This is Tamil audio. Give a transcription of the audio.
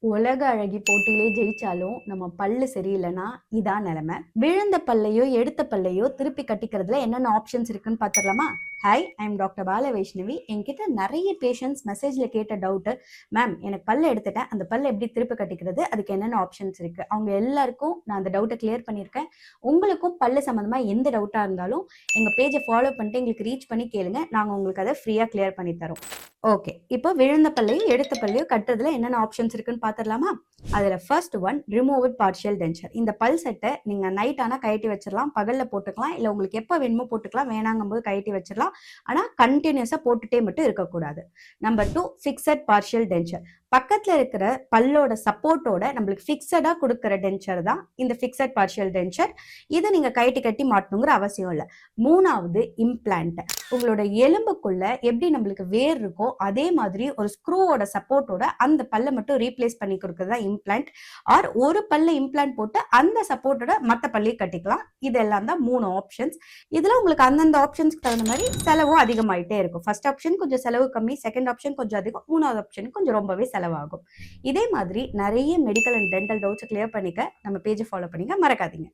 உலக அழகி போட்டியிலே ஜெயிச்சாலும் நம்ம பல்லு சரியில்லைன்னா இதான் நிலைமை. விழுந்த பல்லையோ எடுத்த பல்லையோ திருப்பி கட்டிக்கிறதுல என்னென்ன ஆப்ஷன்ஸ் இருக்குன்னு பார்த்துடலாமா? ஹாய், ஐ எம் டாக்டர் பால வைஷ்ணவி. என்கிட்ட நிறைய பேஷண்ட்ஸ் மெசேஜ்ல கேட்ட டவுட்டு, மேம் எனக்கு பல்ல எடுத்துட்டேன், அந்த பல்ல எப்படி திருப்பி கட்டிக்கிறது, அதுக்கு என்னென்ன ஆப்ஷன்ஸ் இருக்கு? அவங்க எல்லாருக்கும் நான் அந்த டவுட்டை கிளியர் பண்ணியிருக்கேன். உங்களுக்கும் பல்லு சம்மந்தமா எந்த டவுட்டாக இருந்தாலும் எங்க பேஜை ஃபாலோ பண்ணிட்டு எங்களுக்கு ரீச் பண்ணி கேளுங்க. நாங்கள் உங்களுக்கு அதை ஃப்ரீயாக கிளியர் பண்ணி தரோம். ஓகே, இப்போ விழுந்த பல்லையும் எடுத்த பல்லையும் கட்டுறதுல என்னென்ன ஆப்ஷன்ஸ் இருக்குன்னு பார்த்துடலாமா? அதில் ஃபர்ஸ்ட் ஒன் ரிமூவட் பார்ஷியல் டென்ச்சர். இந்த பல் செட்டை நீங்கள் நைட் ஆனால் கழட்டி வச்சிடலாம், பகலில் போட்டுக்கலாம், இல்லை உங்களுக்கு எப்போ வேணுமோ போட்டுக்கலாம், வேணாங்கும்போது கழட்டி வச்சிடலாம். ஆனால் கண்டினியூஸாக போட்டுட்டே மட்டும் இருக்கக்கூடாது. Number 2, fixed partial denture. பக்கத்தில் இருக்கிற பல்லோட சப்போர்ட்டோட நம்மளுக்கு ஃபிக்ஸடாக கொடுக்குற டென்ச்சர் தான் இந்த ஃபிக்ஸட் பார்ஷியல் டென்ச்சர். இதை நீங்கள் கழட்டி கட்டி மாட்டணுங்கிற அவசியம் இல்லை. மூணாவது இம்ப்ளான்ட். உங்களோட எலும்புக்குள்ள எப்படி நம்மளுக்கு வேர் இருக்கோ அதே மாதிரி ஒரு ஸ்க்ரூவோட சப்போர்ட்டோட அந்த பல்லை மட்டும் ரீப்ளேஸ் பண்ணி கொடுக்குறது தான் இம்ப்ளான்ட். ஆர் ஒரு பல்ல இம்ப்ளான்ட் போட்டு அந்த சப்போர்ட்டோட மற்ற பல்லையும் கட்டிக்கலாம். இதெல்லாம் தான் 3 ஆப்ஷன்ஸ். இதில் உங்களுக்கு அந்தந்த ஆப்ஷன்ஸ்க்கு தகுந்த மாதிரி செலவும் அதிகமாயிட்டே இருக்கும். ஃபர்ஸ்ட் ஆப்ஷன் கொஞ்சம் செலவு கம்மி, செகண்ட் ஆப்ஷன் கொஞ்சம் அதிகம், மூணாவது ஆப்ஷன் கொஞ்சம் ரொம்பவே செலவாகும். இதே மாதிரி நிறைய medical and dental doubts clear பண்ணிக்க நம்ம பேஜை ஃபாலோ பண்ணிக்க மறக்காதீங்க.